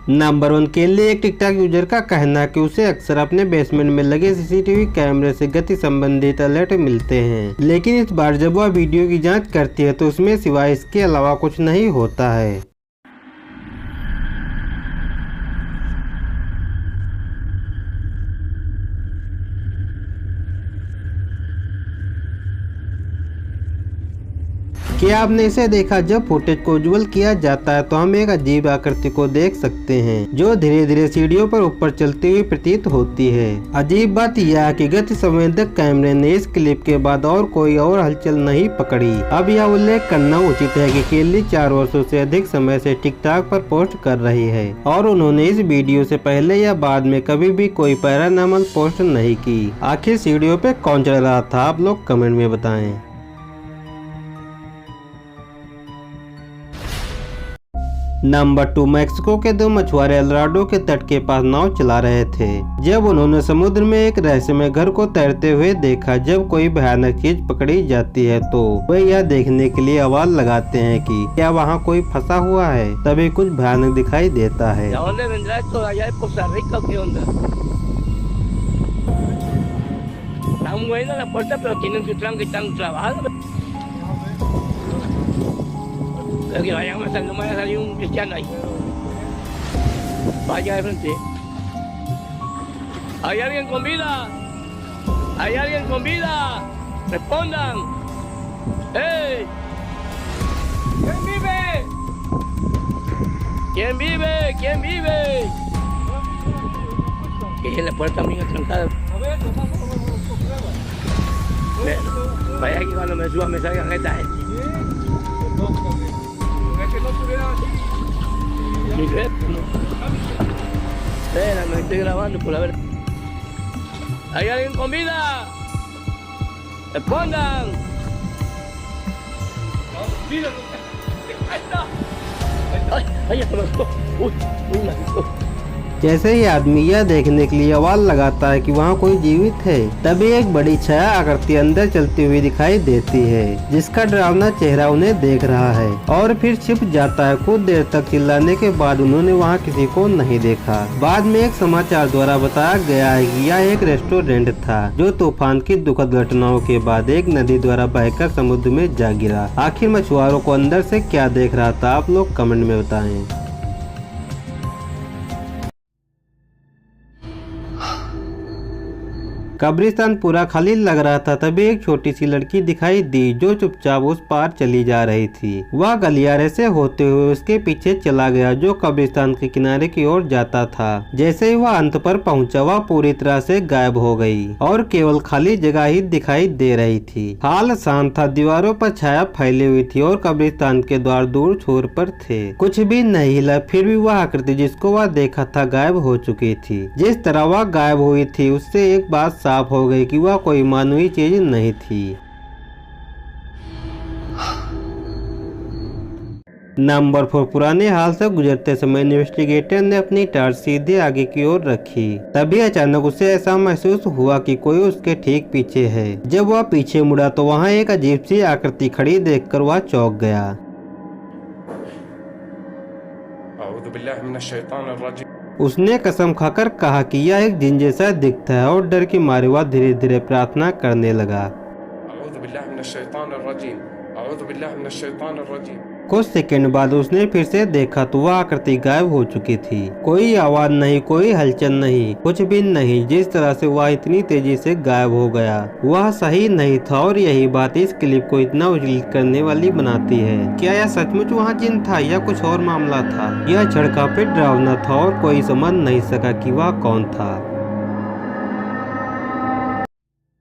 Number 1 के लिए एक टिकटॉक यूजर का कहना है कि उसे अक्सर अपने बेसमेंट में लगे सीसीटीवी कैमरे से गति संबंधित अलर्ट मिलते हैं, लेकिन इस बार जब वह वीडियो की जांच करती है तो उसमें सिवाय इसके अलावा कुछ नहीं होता है। क्या आपने इसे देखा? जब फुटेज को उज्जवल किया जाता है तो हम एक अजीब आकृति को देख सकते हैं जो धीरे धीरे सीढ़ियों पर ऊपर चलती हुई प्रतीत होती है। अजीब बात यह है कि गति संवेदक कैमरे ने इस क्लिप के बाद और कोई और हलचल नहीं पकड़ी। अब यह उल्लेख करना उचित है कि केली 4 वर्षों से अधिक समय से टिकटॉक पर पोस्ट कर रही है और उन्होंने इस वीडियो से पहले या बाद में कभी भी कोई पैरानॉर्मल पोस्ट नहीं की। आखिर सीढ़ियों पे कौन चढ़ रहा था? आप लोग कमेंट में बताएं। नंबर 2 मैक्सिको के 2 मछुआरे एल्डोराडो के तट के पास नाव चला रहे थे जब उन्होंने समुद्र में एक रहस्यमय घर को तैरते हुए देखा। जब कोई भयानक चीज पकड़ी जाती है तो वे यह देखने के लिए आवाज लगाते हैं कि क्या वहाँ कोई फंसा हुआ है। तभी कुछ भयानक दिखाई देता है। Que vayan a no vaya a salir un cristiano ahí. Vaya de frente. ¿Hay alguien con vida? ¿Hay alguien con vida? Respondan. ¡Hey! ¿Quién vive? ¿Quién vive? ¿Quién vive? Que es la puerta muy trancada. Vaya aquí cuando me suba me salgan esta gente. Espérame, estoy grabando por la ver. ¿Hay alguien con vida? ¡Respondan! ¡Ay! ¡Ay, ya conozco! ¡Uy! ¡Uy, maldito! जैसे ही आदमी यह देखने के लिए आवाज लगाता है कि वहाँ कोई जीवित है, तभी एक बड़ी छाया आकृति अंदर चलती हुई दिखाई देती है जिसका डरावना चेहरा उन्हें देख रहा है और फिर छिप जाता है। कुछ देर तक चिल्लाने के बाद उन्होंने वहाँ किसी को नहीं देखा। बाद में एक समाचार द्वारा बताया गया है कि यह एक रेस्टोरेंट था जो तूफान की दुखद घटनाओं के बाद एक नदी द्वारा बहकर समुद्र में जा गिरा। आखिर मछुआरों को अंदर से क्या देख रहा था? आप लोग कमेंट में बताएं। कब्रिस्तान पूरा खाली लग रहा था तभी एक छोटी सी लड़की दिखाई दी जो चुपचाप उस पार चली जा रही थी। वह गलियारे से होते हुए उसके पीछे चला गया जो कब्रिस्तान के किनारे की ओर जाता था। जैसे ही वह अंत पर पहुंचा वह पूरी तरह से गायब हो गई और केवल खाली जगह ही दिखाई दे रही थी। हाल शांत था, दीवारों पर छाया फैली हुई थी और कब्रिस्तान के द्वार दूर छोर पर थे। कुछ भी नहीं हिला, फिर भी वह आकृति जिसको वह देखा था गायब हो चुकी थी। जिस तरह वह गायब हुई थी उससे एक बात साफ हो गई कि वह कोई मानवीय चीज नहीं थी। नंबर 4 पुराने हाल से गुजरते समय इन्वेस्टिगेटर ने अपनी टार्च सीधे आगे की ओर रखी। तभी अचानक उसे ऐसा महसूस हुआ कि कोई उसके ठीक पीछे है। जब वह पीछे मुड़ा तो वहाँ एक अजीब सी आकृति खड़ी देखकर वह चौंक गया। अऊज़ु बिल्लाहि मिनश शैतानिर रजीम। उसने कसम खाकर कहा कि यह एक जिन जैसा दिखता है और डर के मारे वह धीरे धीरे प्रार्थना करने लगा। अऊज़ु बिल्लाहि मिनश शैतानिर रजीम। अऊज़ु बिल्लाहि मिनश शैतानिर रजीम। कुछ सेकंड बाद उसने फिर से देखा तो वह आकृति गायब हो चुकी थी। कोई आवाज नहीं, कोई हलचल नहीं, कुछ भी नहीं। जिस तरह से वह इतनी तेजी से गायब हो गया वह सही नहीं था और यही बात इस क्लिप को इतना उज्जवल करने वाली बनाती है। क्या यह सचमुच वहाँ जिन था या कुछ और मामला था? यह क्षण काफी डरावना था और कोई समझ नहीं सका कि वह कौन था।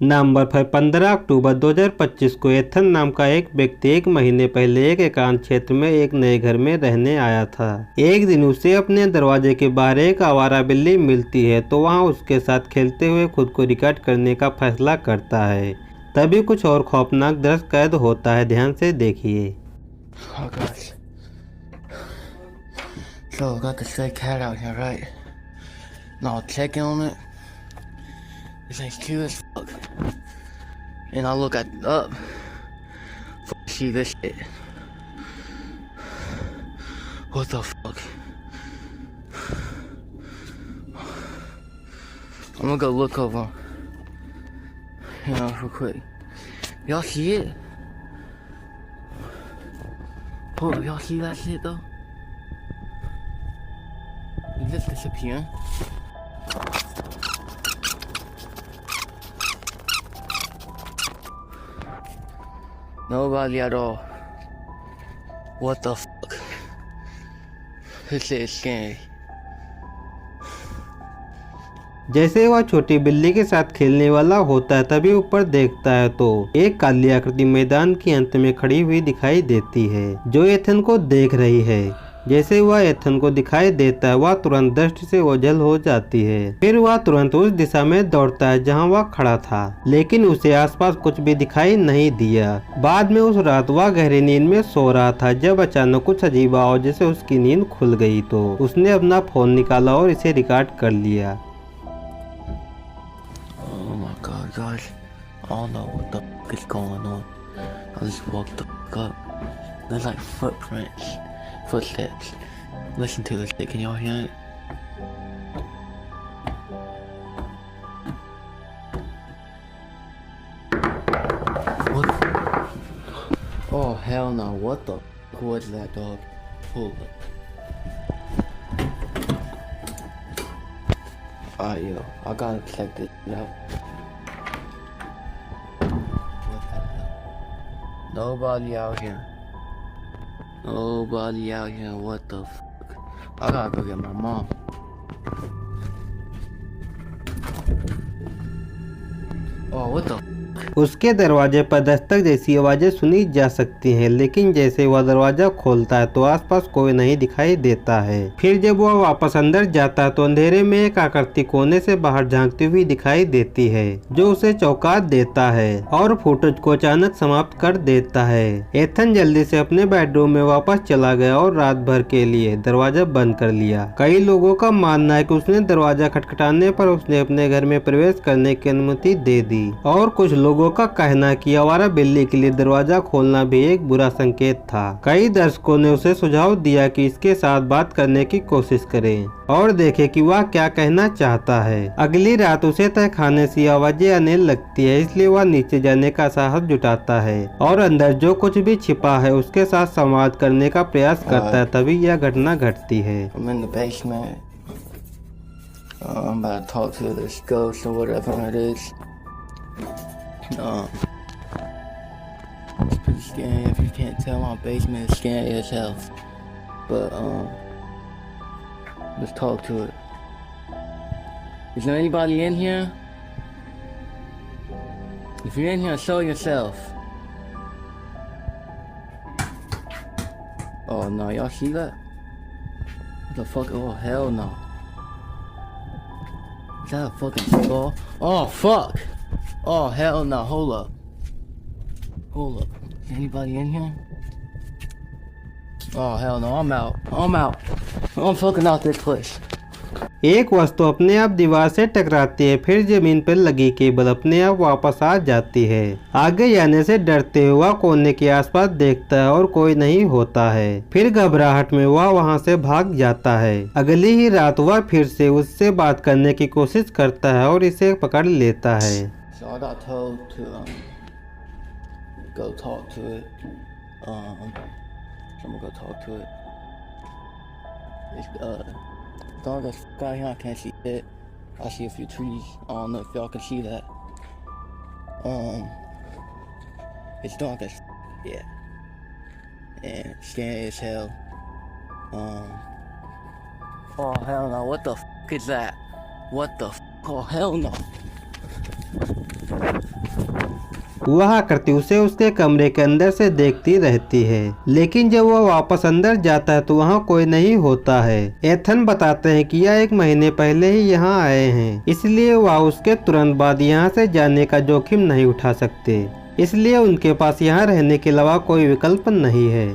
नंबर 5 15 अक्टूबर 2025 को एथन नाम का एक व्यक्ति 1 महीने पहले एक एकांत क्षेत्र में एक नए घर में रहने आया था। एक दिन उसे अपने दरवाजे के बाहर एक आवारा बिल्ली मिलती है तो वहां उसके साथ खेलते हुए खुद को रिकॉर्ड करने का फैसला करता है। तभी कुछ और खौफनाक दृश्य कैद होता है, ध्यान से देखिए। Oh gosh. So I got the stray cat out here, right? Now I'll check in on it. This thing's cute as fuck. And I look up see this shit. What the fuck? I'm gonna go look over. Real quick. Y'all see it? Hold up, y'all see that shit though? Is this disappearing? Nobody at all. What the fuck? This shit is scary. जैसे वह छोटी बिल्ली के साथ खेलने वाला होता है तभी ऊपर देखता है तो एक काली आकृति मैदान के अंत में खड़ी हुई दिखाई देती है जो एथन को देख रही है। जैसे वह एथन को दिखाई देता है वह तुरंत दृष्टि से ओझल हो जाती है। फिर वह तुरंत उस दिशा में दौड़ता है जहां वह खड़ा था, लेकिन उसे आसपास कुछ भी दिखाई नहीं दिया। बाद में उस रात वह गहरी नींद में सो रहा था जब अचानक कुछ अजीब आवाज से उसकी नींद खुल गई तो उसने अपना फोन निकाला और इसे रिकॉर्ड कर लिया। Oh my god, guys. I don't know what the fuck is going on. I just woke the fuck up. There's like footsteps. Listen to this shit, can y'all hear it? What? Oh hell no, what the fuck was that, dog? Hold up. Alright, yo, I gotta check this out. What the hell? Nobody out here. Nobody out here. What the fuck? I gotta go get my mom. Oh, what the? उसके दरवाजे पर दस्तक जैसी आवाजें सुनी जा सकती हैं, लेकिन जैसे वह दरवाजा खोलता है तो आसपास कोई नहीं दिखाई देता है। फिर जब वह वापस अंदर जाता है तो अंधेरे में एक आकृति कोने से बाहर झांकती हुई दिखाई देती है जो उसे चौंका देता है और फुटेज को अचानक समाप्त कर देता है। एथन जल्दी से अपने बेडरूम में वापस चला गया और रात भर के लिए दरवाजा बंद कर लिया। कई लोगों का मानना है कि उसने दरवाजा खटखटाने पर उसने अपने घर में प्रवेश करने की अनुमति दे दी और कुछ लोगों का कहना है कि आवारा बिल्ली के लिए दरवाजा खोलना भी एक बुरा संकेत था। कई दर्शकों ने उसे सुझाव दिया कि इसके साथ बात करने की कोशिश करें और देखें कि वह क्या कहना चाहता है। अगली रात उसे तहखाने से आवाजें आने लगती है, इसलिए वह नीचे जाने का साहस जुटाता है और अंदर जो कुछ भी छिपा है उसके साथ संवाद करने का प्रयास करता है। तभी यह घटना घटती है। I'm in the basement. I'm about to talk to this ghost or whatever it is. It's pretty scary. If you can't tell, my basement is scary as hell. But let's talk to it. Is there anybody in here? If you're in here, show yourself. Oh no, y'all see that? What the fuck? Oh hell no. Is that a fucking skull? Oh fuck! Oh hell no, hold up. Hold up. Is anybody in here? Oh hell no, I'm out. I'm fucking out this place. एक वस्तु अपने आप दीवार से टकराती है, फिर जमीन पर लगी केबल अपने आप वापस आ जाती है। आगे जाने से डरते हुए वह कोने के आसपास देखता है और कोई नहीं होता है। फिर घबराहट में वह वहां से भाग जाता है। अगली ही रात वह फिर से उससे बात करने की कोशिश करता है और इसे पकड़ लेता है। So I got told to go talk to it. So I'm gonna go talk to it. It's dark as fuck out here. I can't see it. I see a few trees. I don't know if y'all can see that. It's dark as fuck, yeah, and scary as hell. Oh hell no! What the fuck is that? What the fuck? Oh hell no! वह आकृति उसे उसके कमरे के अंदर से देखती रहती है, लेकिन जब वह वापस अंदर जाता है तो वहाँ कोई नहीं होता है। एथन बताते हैं कि यह 1 महीने पहले ही यहाँ आए हैं, इसलिए वह उसके तुरंत बाद यहाँ से जाने का जोखिम नहीं उठा सकते, इसलिए उनके पास यहाँ रहने के अलावा कोई विकल्प नहीं है।